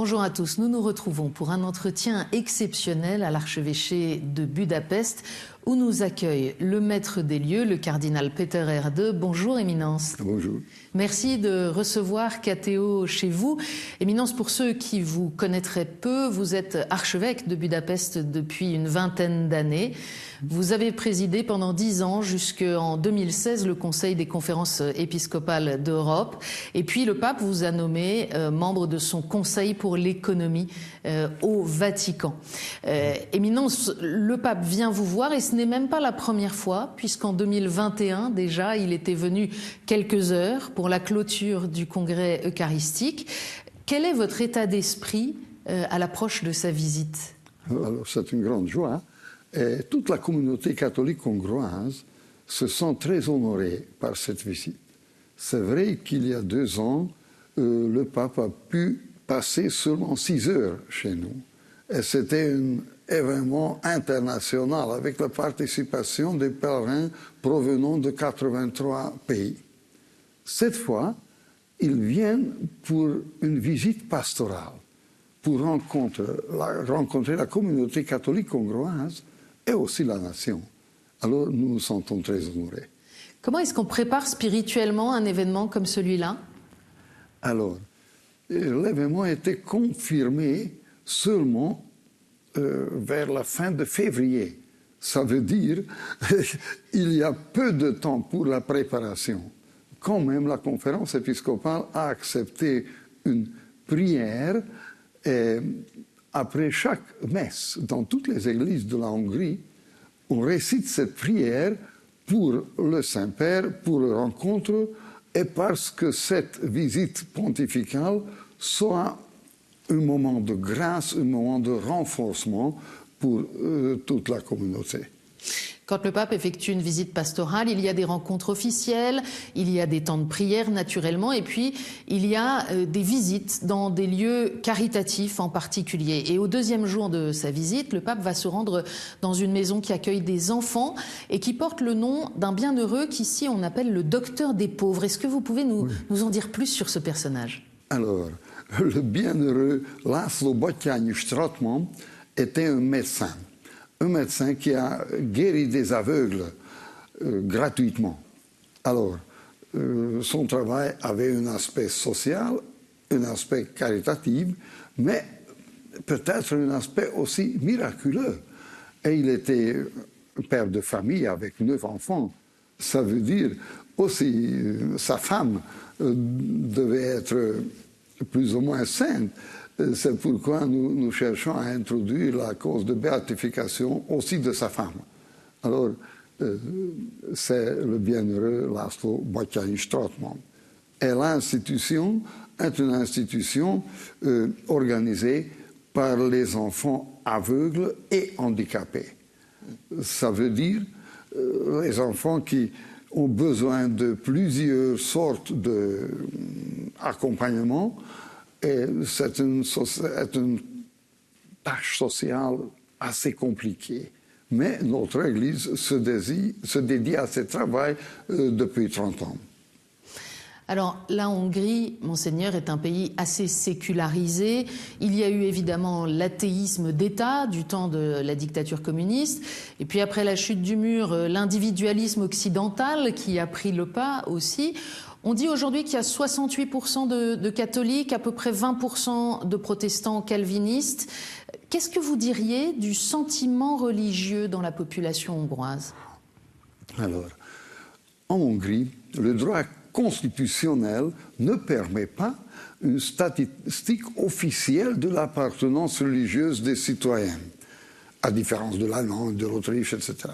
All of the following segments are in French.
Bonjour à tous, nous nous retrouvons pour un entretien exceptionnel à l'archevêché de Budapest où nous accueille le maître des lieux, le cardinal Péter Erde. Bonjour Éminence. Bonjour. Merci de recevoir KTO chez vous. Éminence, pour ceux qui vous connaîtraient peu, vous êtes archevêque de Budapest depuis une vingtaine d'années. Vous avez présidé pendant 10 ans, jusqu'en 2016, le Conseil des conférences épiscopales d'Europe. Et puis le pape vous a nommé membre de son Conseil pour l'économie au Vatican. Éminence, le pape vient vous voir et ce n'est même pas la première fois, puisqu'en 2021 déjà, il était venu quelques heures pour la clôture du congrès eucharistique. Quel est votre état d'esprit à l'approche de sa visite? Alors, c'est une grande joie. Et toute la communauté catholique hongroise se sent très honorée par cette visite. C'est vrai qu'il y a 2 ans, le pape a pu passer seulement 6 heures chez nous. Et c'était un événement international avec la participation des pèlerins provenant de 83 pays. Cette fois, ils viennent pour une visite pastorale, pour rencontrer la communauté catholique hongroise et aussi la nation. Alors nous nous sentons très honorés. Comment est-ce qu'on prépare spirituellement un événement comme celui-là? Alors, l'événement a été confirmé seulement vers la fin de février. Ça veut dire qu'il y a peu de temps pour la préparation. Quand même, la conférence épiscopale a accepté une prière et après chaque messe, dans toutes les églises de la Hongrie, on récite cette prière pour le Saint-Père, pour la rencontre, et parce que cette visite pontificale soit un moment de grâce, un moment de renforcement pour toute la communauté. Quand le pape effectue une visite pastorale, il y a des rencontres officielles, il y a des temps de prière naturellement, et puis il y a des visites dans des lieux caritatifs en particulier. Et au 2e jour de sa visite, le pape va se rendre dans une maison qui accueille des enfants et qui porte le nom d'un bienheureux qu'ici on appelle le docteur des pauvres. Est-ce que vous pouvez nous en dire plus sur ce personnage? Alors, le bienheureux László Batthyány Strattmann était un médecin. Un médecin qui a guéri des aveugles gratuitement. Alors, son travail avait un aspect social, un aspect caritatif, mais peut-être un aspect aussi miraculeux. Et il était père de famille avec 9 enfants. Ça veut dire aussi sa femme devait être plus ou moins sainte. C'est pourquoi nous cherchons à introduire la cause de béatification aussi de sa femme. Alors, c'est le bienheureux László Batthyány Strattmann. Et l'institution est une institution organisée par les enfants aveugles et handicapés. Ça veut dire les enfants qui ont besoin de plusieurs sortes d'accompagnement. Et c'est une tâche sociale assez compliquée. Mais notre Église se dédie à ce travail depuis 30 ans. Alors, la Hongrie, Monseigneur, est un pays assez sécularisé. Il y a eu évidemment l'athéisme d'État du temps de la dictature communiste. Et puis après la chute du mur, l'individualisme occidental qui a pris le pas aussi. On dit aujourd'hui qu'il y a 68% de catholiques, à peu près 20% de protestants calvinistes. Qu'est-ce que vous diriez du sentiment religieux dans la population hongroise? Alors, en Hongrie, le droit constitutionnel ne permet pas une statistique officielle de l'appartenance religieuse des citoyens, à différence de l'Allemagne, de l'Autriche, etc.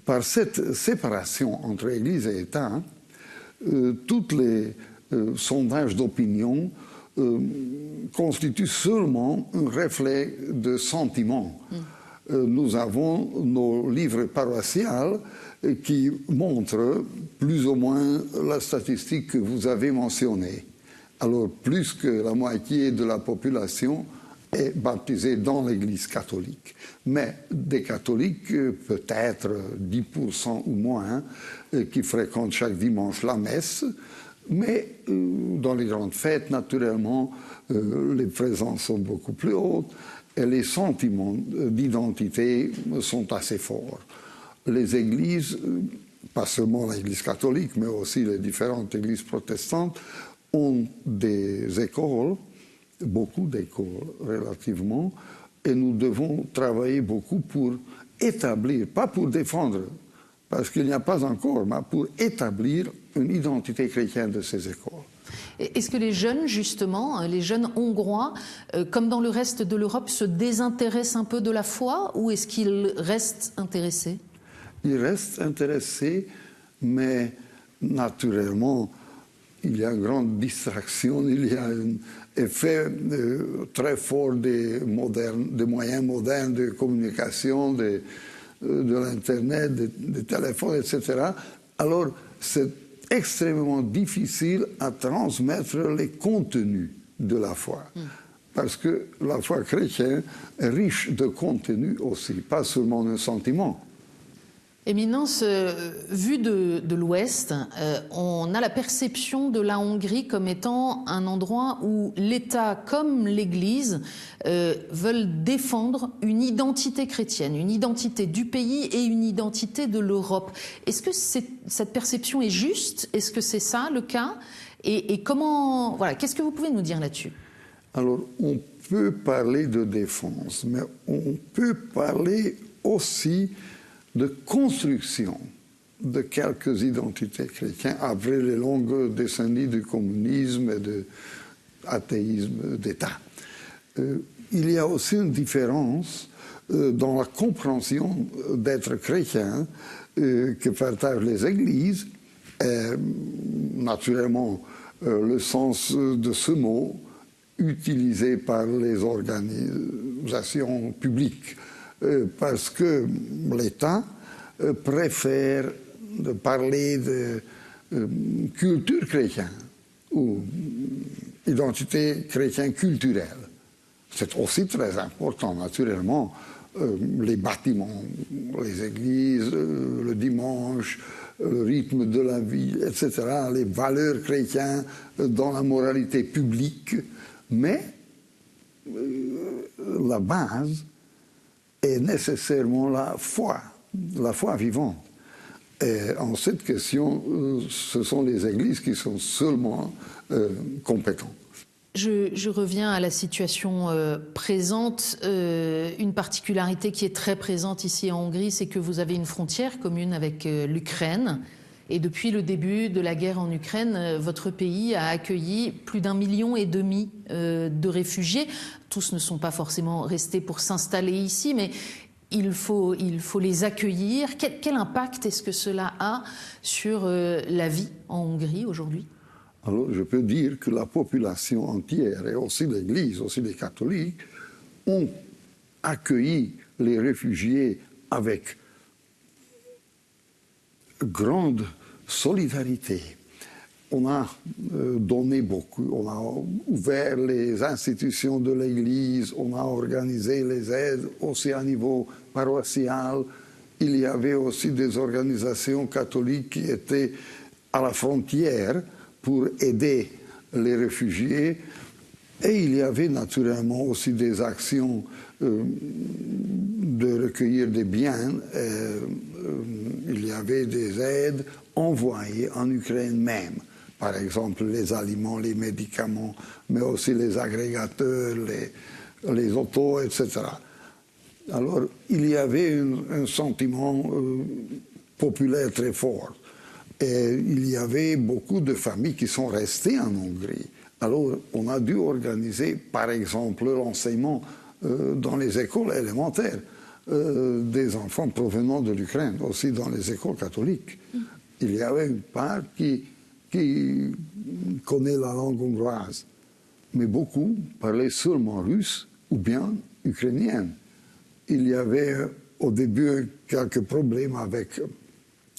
Par cette séparation entre Église et État, tous les sondages d'opinion constituent seulement un reflet de sentiment. Nous avons nos livres paroissiaux qui montrent plus ou moins la statistique que vous avez mentionnée. Alors, plus que la moitié de la population est baptisée dans l'Église catholique. Mais des catholiques, peut-être 10% ou moins, qui fréquentent chaque dimanche la messe, Mais dans les grandes fêtes, naturellement, les présences sont beaucoup plus hautes et les sentiments d'identité sont assez forts. Les églises, pas seulement l'Église catholique, mais aussi les différentes églises protestantes, ont des écoles, beaucoup d'écoles relativement, et nous devons travailler beaucoup pour établir, pas pour défendre, parce qu'il n'y a pas encore, mais pour établir une identité chrétienne de ces écoles. Est-ce que les jeunes, justement, les jeunes hongrois, comme dans le reste de l'Europe, se désintéressent un peu de la foi ou est-ce qu'ils restent intéressés? Ils restent intéressés, mais naturellement, il y a une grande distraction, il y a un effet très fort des moyens modernes de communication, de l'Internet, des téléphones, etc. Alors, c'est extrêmement difficile à transmettre les contenus de la foi. Parce que la foi chrétienne est riche de contenu aussi, pas seulement un sentiment. Éminence, vu de l'Ouest, on a la perception de la Hongrie comme étant un endroit où l'État comme l'Église veulent défendre une identité chrétienne, une identité du pays et une identité de l'Europe. Est-ce que cette perception est juste? Est-ce que c'est ça le cas? Et comment, voilà, qu'est-ce que vous pouvez nous dire là-dessus? Alors, on peut parler de défense, mais on peut parler aussi de construction de quelques identités chrétiennes après les longues décennies de communisme et d'athéisme d'État. Il y a aussi une différence dans la compréhension d'être chrétien que partagent les églises. Et, naturellement, le sens de ce mot utilisé par les organisations publiques. Parce que l'État préfère parler de culture chrétienne ou identité chrétienne culturelle. C'est aussi très important, naturellement, les bâtiments, les églises, le dimanche, le rythme de la vie, etc., les valeurs chrétiennes dans la moralité publique, mais la base est nécessairement la foi vivante. Et en cette question, ce sont les églises qui sont seulement compétentes. Je reviens à la situation présente. Une particularité qui est très présente ici en Hongrie, c'est que vous avez une frontière commune avec l'Ukraine. Et depuis le début de la guerre en Ukraine, votre pays a accueilli plus d'1,5 million de réfugiés. Tous ne sont pas forcément restés pour s'installer ici, mais il faut les accueillir. Quel impact est-ce que cela a sur la vie en Hongrie aujourd'hui? Alors, je peux dire que la population entière, et aussi l'Église, aussi les catholiques, ont accueilli les réfugiés avec grande solidarité. On a donné beaucoup, on a ouvert les institutions de l'Église, on a organisé les aides aussi à niveau paroissial. Il y avait aussi des organisations catholiques qui étaient à la frontière pour aider les réfugiés. Et il y avait naturellement aussi des actions de recueillir des biens. Il y avait des aides envoyées en Ukraine même. Par exemple, les aliments, les médicaments, mais aussi les agrégateurs, les autos, etc. Alors, il y avait un sentiment populaire très fort. Et il y avait beaucoup de familles qui sont restées en Hongrie. Alors, on a dû organiser, par exemple, l'enseignement dans les écoles élémentaires des enfants provenant de l'Ukraine, aussi dans les écoles catholiques. Il y avait une part qui connaît la langue hongroise, mais beaucoup parlaient seulement russe ou bien ukrainienne. Il y avait au début quelques problèmes avec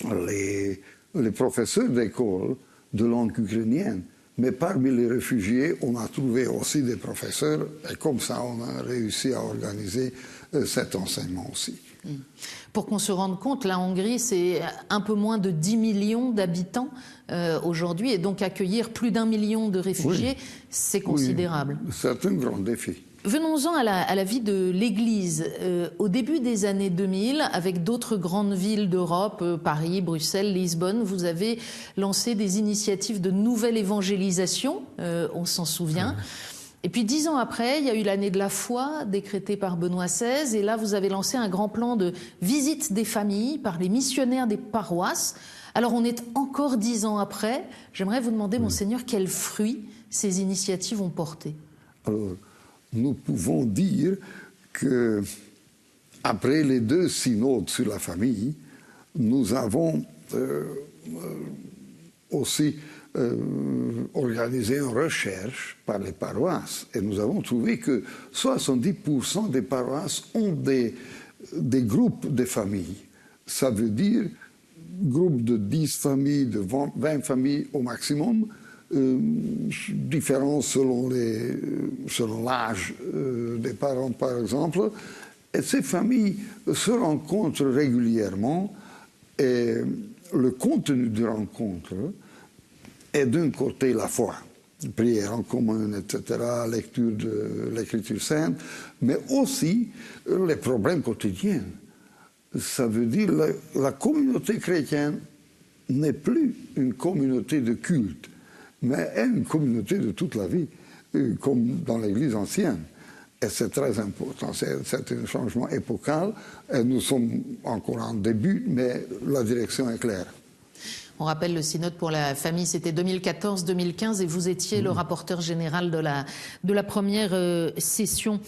les professeurs d'école de langue ukrainienne. Mais parmi les réfugiés, on a trouvé aussi des professeurs, et comme ça, on a réussi à organiser cet enseignement aussi. Pour qu'on se rende compte, la Hongrie, c'est un peu moins de 10 millions d'habitants aujourd'hui, et donc accueillir plus d'1 million de réfugiés, c'est considérable. Oui, c'est un grand défi. Venons-en à la vie de l'Église. Au début des années 2000, avec d'autres grandes villes d'Europe, Paris, Bruxelles, Lisbonne, vous avez lancé des initiatives de nouvelle évangélisation, on s'en souvient. Et puis 10 ans après, il y a eu l'année de la foi décrétée par Benoît XVI, et là vous avez lancé un grand plan de visite des familles par les missionnaires des paroisses. Alors on est encore 10 ans après. J'aimerais vous demander, Monseigneur, quels fruits ces initiatives ont porté? Alors, nous pouvons dire que après les 2 synodes sur la famille, nous avons aussi organisé une recherche par les paroisses, et nous avons trouvé que 70% des paroisses ont des groupes de familles. Ça veut dire groupe de 10 familles, de 20 familles au maximum, différents selon l'âge des parents, par exemple. Et ces familles se rencontrent régulièrement, et le contenu de rencontre est d'un côté la foi, prière en commun, etc., lecture de l'Écriture sainte, mais aussi les problèmes quotidiens. Ça veut dire que la communauté chrétienne n'est plus une communauté de culte, mais est une communauté de toute la vie, comme dans l'Église ancienne. Et c'est très important, c'est un changement épocal, et nous sommes encore en début, mais la direction est claire. On rappelle le synode pour la famille, c'était 2014-2015, et vous étiez le rapporteur général de la première session.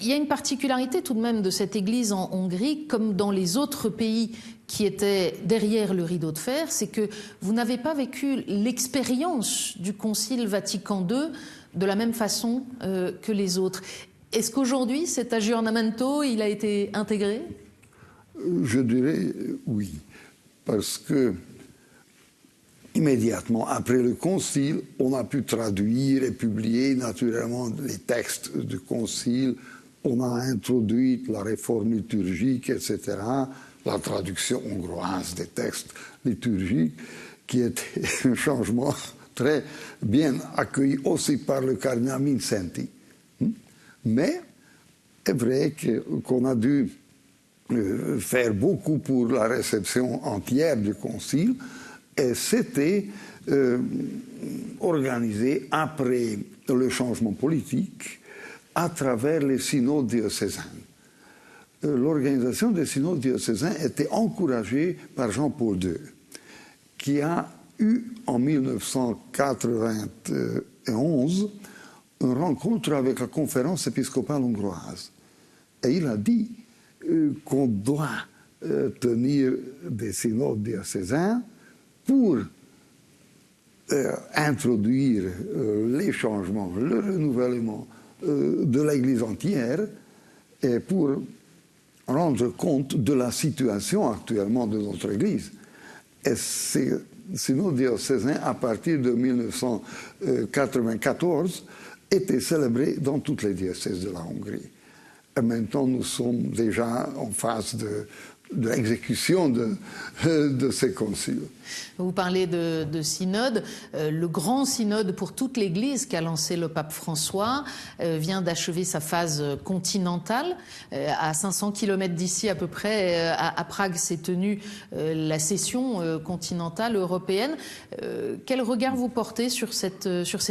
Il y a une particularité tout de même de cette église en Hongrie, comme dans les autres pays qui étaient derrière le rideau de fer, c'est que vous n'avez pas vécu l'expérience du Concile Vatican II de la même façon que les autres. Est-ce qu'aujourd'hui, cet aggiornamento, il a été intégré? Je dirais oui, parce que immédiatement après le concile, on a pu traduire et publier naturellement les textes du concile. On a introduit la réforme liturgique, etc., la traduction hongroise des textes liturgiques, qui était un changement très bien accueilli aussi par le cardinal Mindszenty. Mais c'est vrai qu'on a dû faire beaucoup pour la réception entière du concile, et c'était organisé après le changement politique à travers les synodes diocésains. L'organisation des synodes diocésains était encouragée par Jean-Paul II, qui a eu en 1991 une rencontre avec la conférence épiscopale hongroise. Et il a dit qu'on doit tenir des synodes diocésains pour introduire les changements, le renouvellement de l'Église entière, et pour rendre compte de la situation actuellement de notre Église. Et ces synodes diocésains, à partir de 1994, étaient célébrés dans toutes les diocèses de la Hongrie. Et maintenant, nous sommes déjà en phase de l'exécution de ces conciles. Vous parlez de synode. Le grand synode pour toute l'Église qu'a lancé le pape François vient d'achever sa phase continentale. À 500 km d'ici à peu près, à Prague, s'est tenue la session continentale européenne. Quel regard vous portez sur ces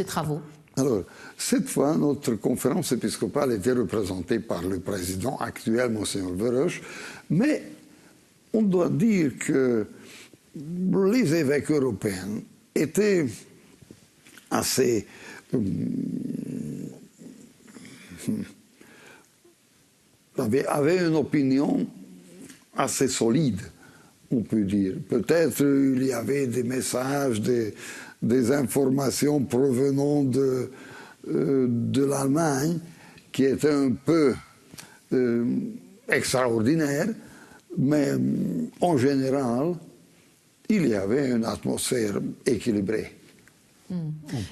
travaux? Alors, cette fois, notre conférence épiscopale était représentée par le président actuel, Monseigneur Verösch, mais on doit dire que les évêques européens étaient assez avaient une opinion assez solide, on peut dire. Peut-être il y avait des messages, des informations provenant de l'Allemagne qui étaient un peu extraordinaires, mais en général, il y avait une atmosphère équilibrée.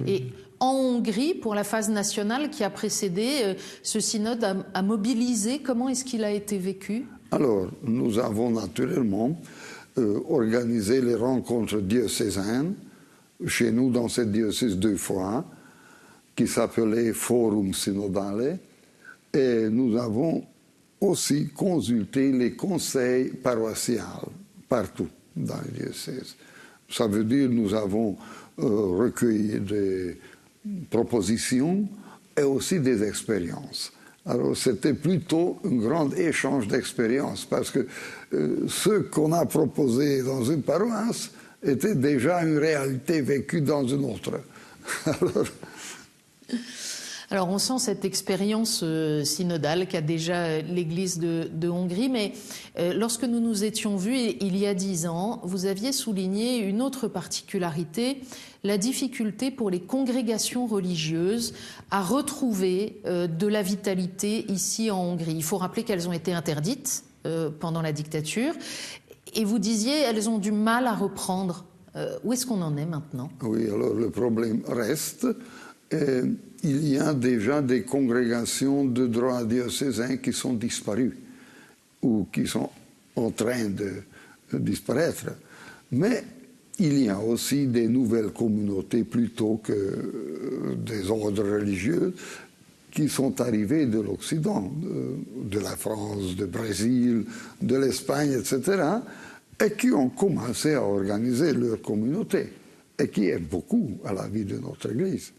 Et en Hongrie, pour la phase nationale qui a précédé, ce synode a mobilisé. Comment est-ce qu'il a été vécu? Alors, nous avons naturellement organisé les rencontres diocésaines, chez nous dans cette diocèse 2 fois, qui s'appelait Forum Synodale, et nous avons aussi consulté les conseils paroissiaux partout dans les diocèses. Ça veut dire que nous avons recueilli des propositions et aussi des expériences. Alors c'était plutôt un grand échange d'expériences parce que ce qu'on a proposé dans une paroisse était déjà une réalité vécue dans une autre. Alors on sent cette expérience synodale qu'a déjà l'Église de Hongrie, mais lorsque nous nous étions vus il y a 10 ans, vous aviez souligné une autre particularité, la difficulté pour les congrégations religieuses à retrouver de la vitalité ici en Hongrie. Il faut rappeler qu'elles ont été interdites pendant la dictature, et vous disiez elles ont du mal à reprendre. Où est-ce qu'on en est maintenant? Oui, alors le problème reste. Il y a déjà des congrégations de droit diocésain qui sont disparues ou qui sont en train de disparaître. Mais il y a aussi des nouvelles communautés plutôt que des ordres religieux qui sont arrivés de l'Occident, de la France, du Brésil, de l'Espagne, etc., et qui ont commencé à organiser leur communauté et qui aident beaucoup à la vie de notre Église.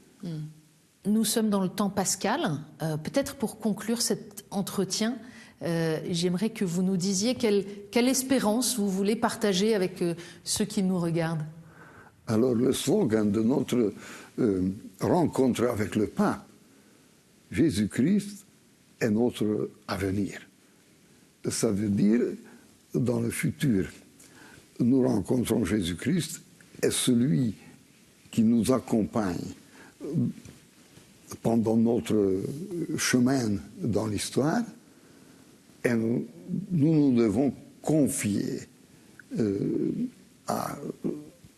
Nous sommes dans le temps pascal. Peut-être pour conclure cet entretien, j'aimerais que vous nous disiez quelle espérance vous voulez partager avec ceux qui nous regardent. Alors le slogan de notre rencontre avec le pape, Jésus-Christ est notre avenir. Ça veut dire, dans le futur, nous rencontrons Jésus-Christ et celui qui nous accompagne pendant notre chemin dans l'histoire, et nous devons confier à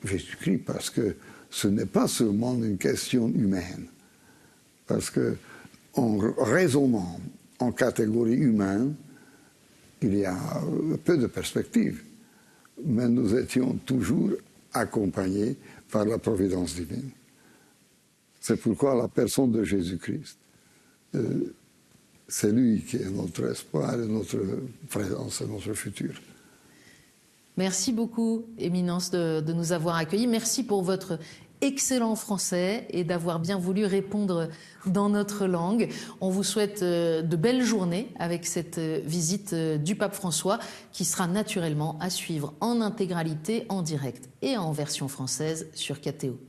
Jésus-Christ, parce que ce n'est pas seulement une question humaine, parce que en raisonnant en catégorie humaine, il y a peu de perspectives, mais nous étions toujours accompagnés par la providence divine. C'est pourquoi la personne de Jésus-Christ, c'est lui qui est notre espoir, et notre présence et notre futur. Merci beaucoup, Éminence, de nous avoir accueillis. Merci pour votre excellent français et d'avoir bien voulu répondre dans notre langue. On vous souhaite de belles journées avec cette visite du pape François qui sera naturellement à suivre en intégralité, en direct et en version française sur KTO.